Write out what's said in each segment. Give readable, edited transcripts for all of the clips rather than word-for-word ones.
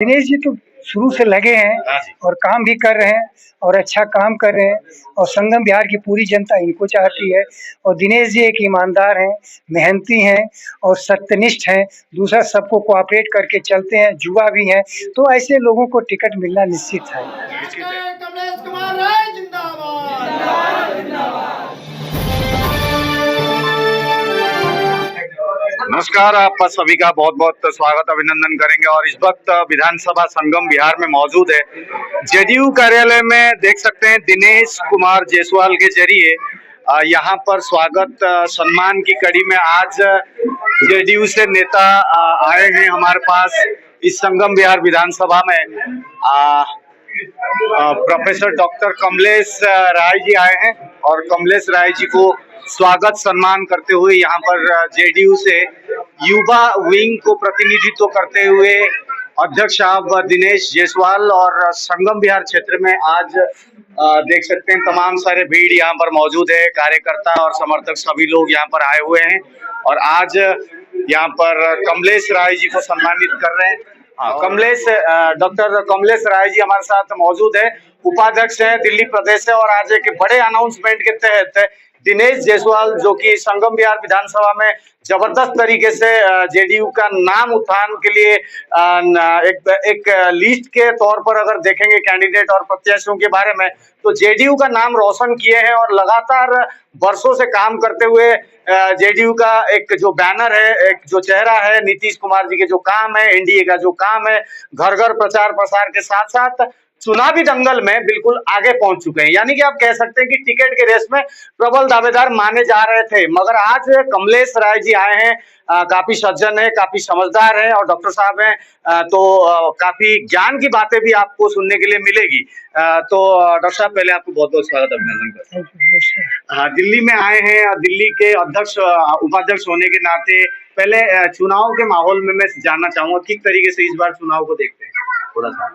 दिनेश जी तो शुरू से लगे हैं हाँ जी। और काम भी कर रहे हैं और अच्छा काम कर रहे हैं और संगम बिहार की पूरी जनता इनको चाहती है। और दिनेश जी एक ईमानदार हैं, मेहनती हैं और सत्यनिष्ठ हैं। दूसरा सबको कोऑपरेट करके चलते हैं, जुआ भी हैं, तो ऐसे लोगों को टिकट मिलना निश्चित है। कमलेश कुमार राय जिंदाबाद। नमस्कार, आप सभी का बहुत बहुत स्वागत अभिनंदन करेंगे। और इस वक्त विधानसभा संगम बिहार में मौजूद है। जेडीयू कार्यालय में देख सकते हैं दिनेश कुमार जायसवाल के जरिए यहाँ पर स्वागत सम्मान की कड़ी में आज जेडीयू से नेता आए हैं हमारे पास इस संगम बिहार विधानसभा में। प्रोफेसर डॉक्टर कमलेश राय जी आए हैं और कमलेश राय जी को स्वागत सम्मान करते हुए यहाँ पर जेडीयू से युवा विंग को प्रतिनिधित्व करते हुए अध्यक्ष साहब दिनेश जायसवाल और संगम बिहार क्षेत्र में आज देख सकते हैं तमाम सारे भीड़ यहाँ पर मौजूद है। कार्यकर्ता और समर्थक सभी लोग यहाँ पर आए हुए हैं और आज यहाँ पर कमलेश राय जी को सम्मानित कर रहे हैं। डॉक्टर कमलेश राय जी हमारे साथ मौजूद है, उपाध्यक्ष हैं दिल्ली प्रदेश से। और आज एक बड़े अनाउंसमेंट के तहत दिनेश जायसवाल जो कि संगम बिहार विधानसभा में जबरदस्त तरीके से जेडीयू का नाम उत्थान के लिए एक लिस्ट के तौर पर अगर देखेंगे कैंडिडेट और प्रत्याशियों के बारे में, तो जेडीयू का नाम रोशन किए हैं और लगातार वर्षों से काम करते हुए जेडीयू का एक जो बैनर है, एक जो चेहरा है, नीतीश कुमार जी के जो काम है, एनडीए का जो काम है, घर घर प्रचार प्रसार के साथ साथ चुनावी दंगल में बिल्कुल आगे पहुंच चुके हैं। यानी कि आप कह सकते हैं कि टिकट के रेस में प्रबल दावेदार माने जा रहे थे, मगर आज कमलेश राय जी आए हैं। काफी सज्जन है, काफी समझदार है और डॉक्टर साहब हैं, तो काफी ज्ञान की बातें भी आपको सुनने के लिए मिलेगी। तो डॉक्टर साहब पहले आपको बहुत बहुत स्वागत अभिनंदन करता हूं। हाँ, दिल्ली में आए हैं और दिल्ली के अध्यक्ष उपाध्यक्ष होने के नाते पहले चुनाव के माहौल में मैं जानना चाहूंगा किस तरीके से इस बार चुनाव को देखते हैं, थोड़ा सा।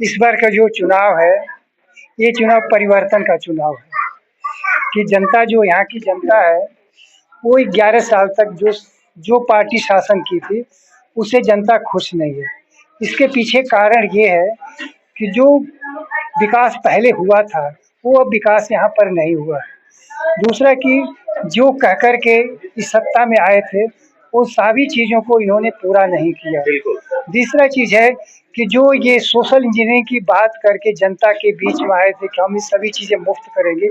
इस बार का जो चुनाव है, ये चुनाव परिवर्तन का चुनाव है कि जनता जो यहाँ की जनता है वो 11 साल तक जो पार्टी शासन की थी उससे जनता खुश नहीं है। इसके पीछे कारण ये है कि जो विकास पहले हुआ था वो अब विकास यहाँ पर नहीं हुआ है। दूसरा कि जो कह कर के इस सत्ता में आए थे वो सभी चीज़ों को इन्होंने पूरा नहीं किया। तीसरा चीज़ है कि जो ये सोशल इंजीनियरिंग की बात करके जनता के बीच में आए थे कि हम ये सभी चीज़ें मुफ्त करेंगे,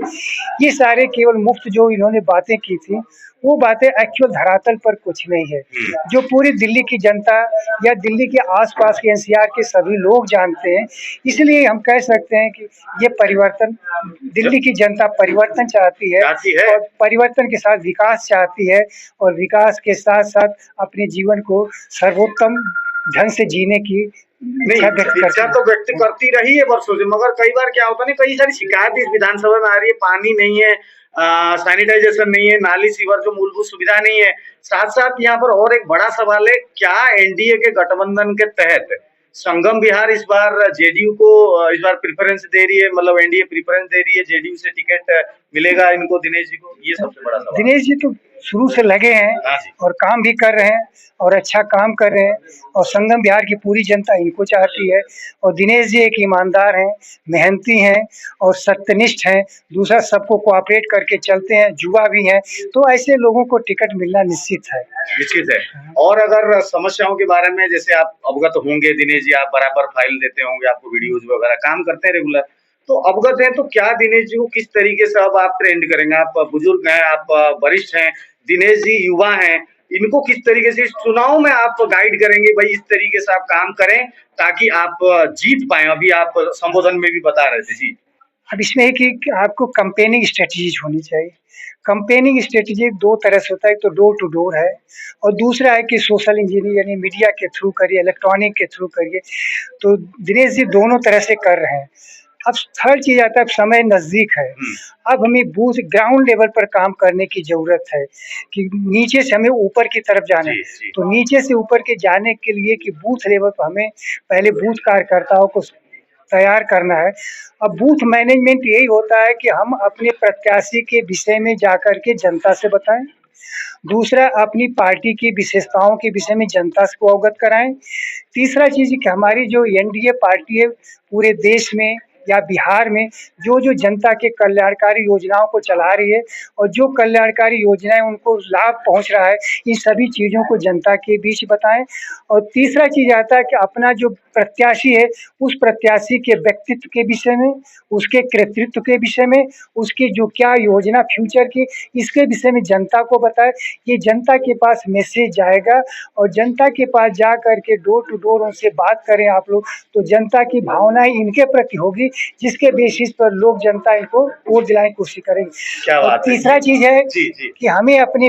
ये सारे केवल मुफ्त जो इन्होंने बातें की थी वो बातें एक्चुअल धरातल पर कुछ नहीं है। जो पूरी दिल्ली की जनता या दिल्ली के आसपास के एनसीआर के सभी लोग जानते हैं, इसलिए हम कह सकते हैं कि ये परिवर्तन, दिल्ली की जनता परिवर्तन चाहती है और परिवर्तन के साथ विकास चाहती है और विकास के साथ साथ अपने जीवन को सर्वोत्तम ढंग से जीने की इच्छा तो व्यक्त करती रही है वर्षों से, मगर कई बार क्या होता है, कई सारी शिकायत इस विधानसभा में आ रही है। पानी नहीं है, सैनिटाइजेशन नहीं है, नाली सीवर जो मूलभूत सुविधा नहीं है। साथ साथ यहाँ पर और एक बड़ा सवाल है, क्या एनडीए के गठबंधन के तहत संगम बिहार इस बार जेडीयू को इस बार प्रेफरेंस दे रही है, मतलब एनडीए प्रेफरेंस दे रही है, जेडीयू से टिकट मिलेगा इनको, दिनेश जी को? ये सबसे बड़ा सवाल। दिनेश जी तो शुरू से लगे हैं और काम भी कर रहे हैं और अच्छा काम कर रहे हैं और संगम बिहार की पूरी जनता इनको चाहती है। और दिनेश जी एक ईमानदार हैं, मेहनती हैं और सत्यनिष्ठ हैं। दूसरा सबको कोऑपरेट करके चलते हैं, जुआ भी हैं, तो ऐसे लोगों को टिकट मिलना निश्चित है। निश्चित है। और अगर समस्याओं के बारे में जैसे आप अवगत होंगे दिनेश जी, आप बराबर फाइल देते होंगे, आपको वीडियोज वगैरह काम करते हैं रेगुलर, तो अवगत हैं, तो क्या दिनेश जी को किस तरीके से अब आप ट्रेंड करेंगे? आप बुजुर्ग हैं, आप वरिष्ठ हैं, दिनेश जी युवा हैं, इनको किस तरीके से इस चुनाव में आप गाइड करेंगे? भाई इस तरीके से आप काम करें ताकि आप जीत पाए। अभी आप संबोधन में भी बता रहे थे जी। अब इसमें है कि आपको कैंपेनिंग स्ट्रेटजीज होनी चाहिए। कैंपेनिंग स्ट्रेटजी दो तरह से होता है, तो डोर टू डोर है और दूसरा है कि सोशल इंजीनियरिंग यानी मीडिया के थ्रू करिए, इलेक्ट्रॉनिक के थ्रू करिए। तो दिनेश जी दोनों तरह से कर रहे हैं। अब थर्ड चीज आता है, अब समय नजदीक है, अब हमें बूथ ग्राउंड लेवल पर काम करने की जरूरत है कि नीचे से हमें ऊपर की तरफ जाना है। तो नीचे से ऊपर के जाने के लिए कि बूथ लेवल पर हमें पहले बूथ कार्यकर्ताओं को तैयार करना है। अब बूथ मैनेजमेंट यही होता है कि हम अपने प्रत्याशी के विषय में जाकर के जनता से बताएं, दूसरा अपनी पार्टी की विशेषताओं के विषय में जनता को अवगत कराएं तीसरा चीज़ कि हमारी जो एनडीए पार्टी है पूरे देश में या बिहार में जो जनता के कल्याणकारी योजनाओं को चला रही है और जो कल्याणकारी योजनाएं उनको लाभ पहुंच रहा है, इन सभी चीज़ों को जनता के बीच बताएं। और तीसरा चीज़ आता है कि अपना जो प्रत्याशी है उस प्रत्याशी के व्यक्तित्व के विषय में, उसके कृतित्व के विषय में, उसकी जो क्या योजना फ्यूचर की, इसके विषय में जनता को बताए। ये जनता के पास मैसेज जाएगा और जनता के पास जा कर के डोर टू डोर उनसे बात करें आप लोग, तो जनता की भावनाएं इनके प्रति होगी, जिसके बेसिस पर लोग जनता इनको वोट दिलाने की कोशिश करेंगी। क्या और बात है। तीसरा चीज है जी जी कि हमें अपने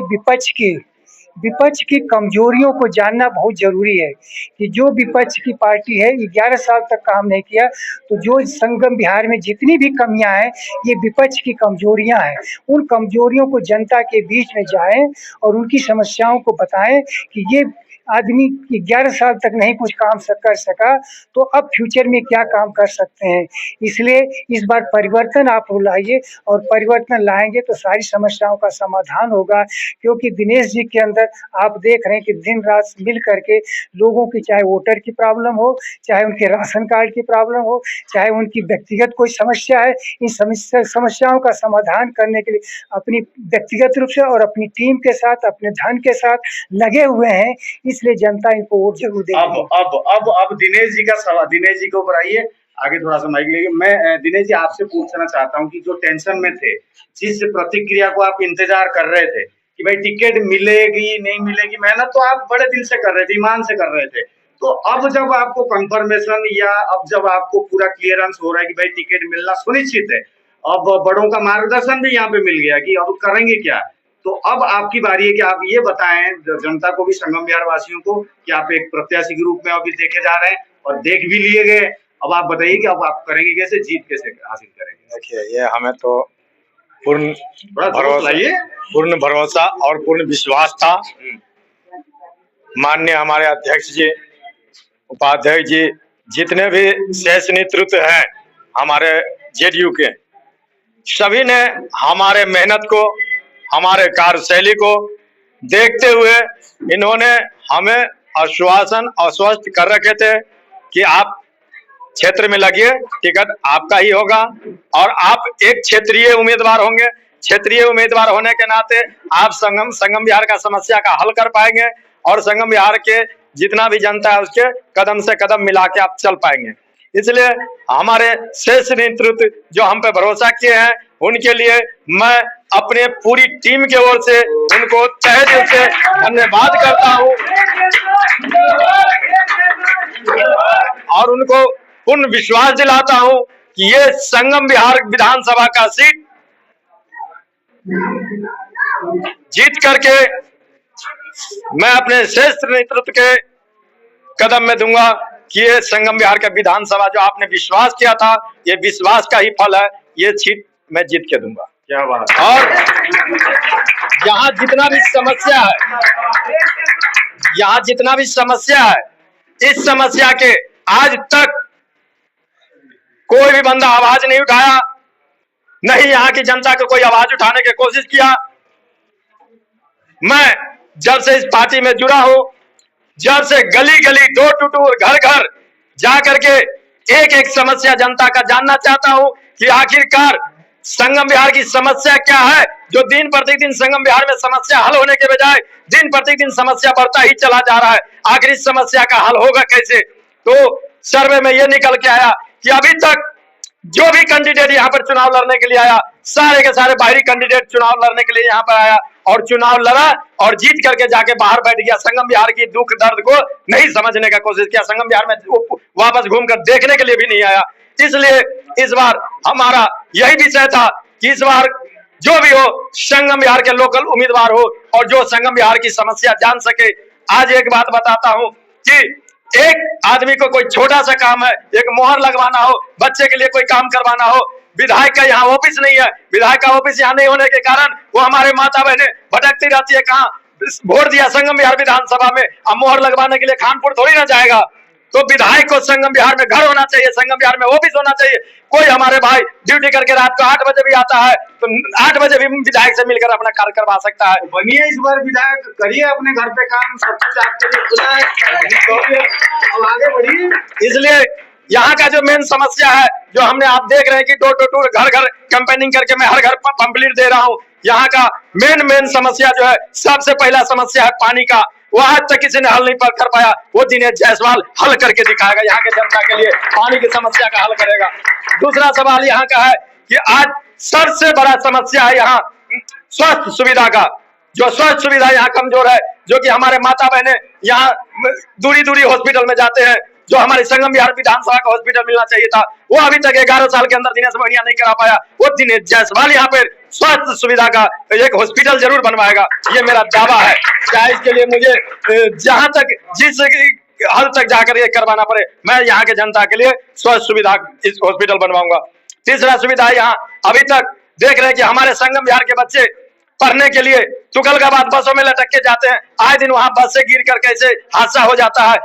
विपक्ष की कमजोरियों को जानना बहुत जरूरी है कि जो विपक्ष की पार्टी है 11 साल तक काम नहीं किया, तो जो संगम बिहार में जितनी भी कमियां हैं ये विपक्ष की कमजोरियां हैं। उन कमजोरियों को जनता के बीच में जाएं और उनकी समस्याओं को बताएं कि ये आदमी 11 साल तक नहीं कुछ काम कर सका, तो अब फ्यूचर में क्या काम कर सकते हैं। इसलिए इस बार परिवर्तन आप लाइए और परिवर्तन लाएंगे तो सारी समस्याओं का समाधान होगा। क्योंकि दिनेश जी के अंदर आप देख रहे हैं कि दिन रात मिल करके लोगों की, चाहे वोटर की प्रॉब्लम हो, चाहे उनके राशन कार्ड की प्रॉब्लम हो, चाहे उनकी व्यक्तिगत कोई समस्या है, इन समस्याओं का समाधान करने के लिए अपनी व्यक्तिगत रूप से और अपनी टीम के साथ, अपने धन के साथ लगे हुए हैं। इसलिए जनता इनको वोट जरूर देगी। अब दिनेश जी का सवाल, दिनेश जी के ऊपर आइए, आगे थोड़ा सा माइक लेंगे। मैं दिनेश जी आपसे पूछना चाहता हूँ कि जो टेंशन में थे, जिस प्रतिक्रिया को आप इंतजार कर रहे थे कि भाई टिकट मिलेगी नहीं मिलेगी, मेहनत तो आप बड़े दिल से कर रहे थे, ईमान से कर रहे थे, तो अब जब आपको कंफर्मेशन या अब जब आपको पूरा क्लियरेंस हो रहा है कि भाई टिकट मिलना सुनिश्चित है, अब बड़ों का मार्गदर्शन भी यहाँ पे मिल गया कि अब करेंगे क्या, तो अब आपकी बारी है कि आप ये बताएं जनता को भी, संगम बिहार वासियों को, कि आप एक प्रत्याशी के रूप में अभी देखे जा रहे हैं और देख भी लिए गए। अब आप बताइए कि अब आप करेंगे कैसे, जीत कैसे हासिल करेंगे। देखिए, ये हमें तो पूर्ण भरोसा और पूर्ण विश्वास था। माननीय हमारे अध्यक्ष जी, उपाध्यक्ष जी, जितने भी शेष नेतृत्व हैं हमारे जेडीयू के, सभी ने हमारे मेहनत को, हमारे कार्यशैली को देखते हुए इन्होंने हमें आश्वस्त कर रखे थे कि आप क्षेत्र में लगिए, टिकट आपका ही होगा और आप एक क्षेत्रीय उम्मीदवार होंगे। क्षेत्रीय उम्मीदवार होने के नाते आप संगम बिहार का समस्या का हल कर पाएंगे और संगम बिहार के जितना भी जनता है उसके कदम से कदम मिला के आप चल पाएंगे। इसलिए हमारे शेष नेतृत्व जो हम पे भरोसा किए हैं, उनके लिए मैं अपने पूरी टीम के ओर से उनको तहे दिल से धन्यवाद करता हूं और उनको पूर्ण विश्वास दिलाता हूं कि ये संगम बिहार विधानसभा का सीट जीत करके मैं अपने श्रेष्ठ नेतृत्व के कदम में दूंगा कि ये संगम बिहार का विधानसभा जो आपने विश्वास किया था, ये विश्वास का ही फल है, ये सीट मैं जीत के दूंगा। क्या बात है। और यहाँ जितना भी समस्या है, इस समस्या के आज तक कोई भी बंदा आवाज नहीं उठाया, नहीं यहाँ की जनता को कोई आवाज उठाने की कोशिश किया। मैं जब से इस पार्टी में जुड़ा हूं, जब से गली गली, डोर टू डोर, घर घर जा करके एक एक समस्या जनता का जानना चाहता हूं कि आखिरकार संगम बिहार की समस्या क्या है, जो दिन प्रतिदिन संगम बिहार में समस्या हल होने के बजाय दिन प्रतिदिन समस्या बढ़ता ही चला जा रहा है। आखिर इस समस्या का हल होगा कैसे? तो सर्वे में यह निकल के आया कि अभी तक जो भी कैंडिडेट यहाँ पर चुनाव लड़ने के लिए आया, सारे के सारे बाहरी कैंडिडेट चुनाव लड़ने के लिए यहाँ पर आया और चुनाव लड़ा और जीत करके जाके बाहर बैठ गया। संगम बिहार की दुख दर्द को नहीं समझने का कोशिश किया, संगम बिहार में वापस घूमकर देखने के लिए भी नहीं आया। इसलिए इस बार हमारा यही विषय था कि इस बार जो भी हो, संगम बिहार के लोकल उम्मीदवार हो और जो संगम बिहार की समस्या जान सके। आज एक बात बताता हूं कि एक आदमी को कोई छोटा सा काम है, एक मोहर लगवाना हो, बच्चे के लिए कोई काम करवाना हो, विधायक का यहाँ ऑफिस नहीं है, विधायक का ऑफिस यहाँ नहीं होने के कारण वो हमारे माता बहने भटकती रहती है, कहाँ वोट दिया संगम बिहार विधानसभा में, अब मोहर लगवाने के लिए खानपुर थोड़ी ना जाएगा। तो विधायक को संगम विहार में घर होना चाहिए, संगम विहार में ऑफिस होना चाहिए। कोई हमारे भाई ड्यूटी करके रात को 8 बजे भी आता है तो 8 बजे भी विधायक से मिलकर अपना कार्य करवा सकता है। बनिए इस बार विधायक, करिए अपने घर पे काम, सब कुछ आपके लिए खुला है, अब आगे बढ़िए। इसलिए यहाँ का जो मेन समस्या है, जो हमने आप देख रहे हैं कि डोर टू डोर घर घर कैंपेनिंग करके मैं हर घर पंपलेट दे रहा हूँ। यहाँ का मेन समस्या जो है, सबसे पहला समस्या है पानी का। वो आज तक किसी ने हल नहीं कर पाया, वो दिनेश जायसवाल हल करके दिखाएगा, यहाँ के जनता के लिए पानी की समस्या का हल करेगा। दूसरा सवाल यहाँ का है कि आज सबसे बड़ा समस्या है यहाँ स्वास्थ्य सुविधा का। जो स्वास्थ्य सुविधा यहाँ कमजोर है, जो कि हमारे माता बहने यहाँ दूरी हॉस्पिटल में जाते हैं, जो हमारे संगम विहार विधानसभा का हॉस्पिटल मिलना चाहिए था, वो अभी तक 11 साल के अंदर दिनेश बढ़िया नहीं करा पाया। वो दिनेश जायसवाल यहाँ पे स्वास्थ्य सुविधा का एक हॉस्पिटल जरूर बनवाएगा, ये मेरा दावा है। चाहे इसके लिए मुझे जहां तक जिस हल तक जाकर ये करवाना पड़े, मैं यहाँ के जनता के लिए स्वास्थ्य सुविधा इस हॉस्पिटल बनवाऊंगा। तीसरा सुविधा यहाँ अभी तक देख रहे हैं कि हमारे संगम विहार के बच्चे पढ़ने के लिए तुगलकाबाद बसों में लटक के जाते हैं। आए दिन वहां बस से गिर कर कैसे हादसा हो जाता है।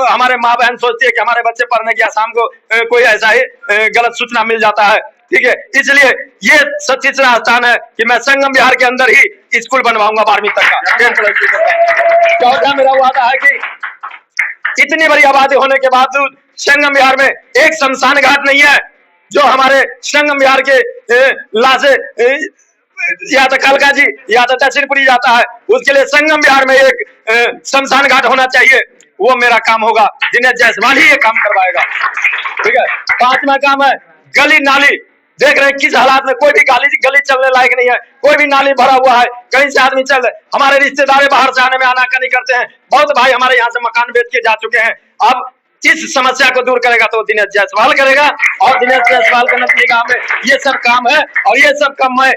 हमारे माँ बहन सोचती है कि हमारे बच्चे पढ़ने गया, शाम को कोई ऐसा ही गलत सूचना मिल जाता है। ठीक है, इसलिए ये तीसरा स्थान है कि मैं संगम विहार के अंदर ही स्कूल बनवाऊंगा 12वीं तक का। चौथा मेरा वादा है कि इतनी बड़ी आबादी होने के बावजूद संगम विहार में एक शमशान घाट नहीं है। जो हमारे संगम विहार के लाशें या तो कलका जी या तो दक्षिणपुरी जाता है, उसके लिए संगम विहार में एक शमशान घाट होना चाहिए। वो मेरा काम होगा, दिनेश जायसवाल ही ये काम करवाएगा। ठीक है, 5वां काम है गली नाली। देख रहे हैं किस हालात में, कोई भी गली चलने लायक नहीं है, कोई भी नाली भरा हुआ है, कहीं से आदमी चल रहे। हमारे रिश्तेदार बाहर से आने में आनाकानी करते हैं, बहुत भाई हमारे यहाँ से मकान बेच के जा चुके हैं। अब इस समस्या को दूर करेगा तो दिनेश जायसवाल करेगा, और दिनेश जायसवाल के नतीजा में ये सब काम है, और ये सब काम मैं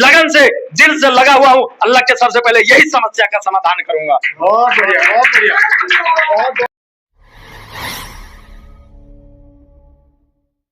लगन से दिल से लगा हुआ हूँ। अल्लाह के सबसे पहले यही समस्या का समाधान करूंगा। बहुत बढ़िया, बहुत बढ़िया।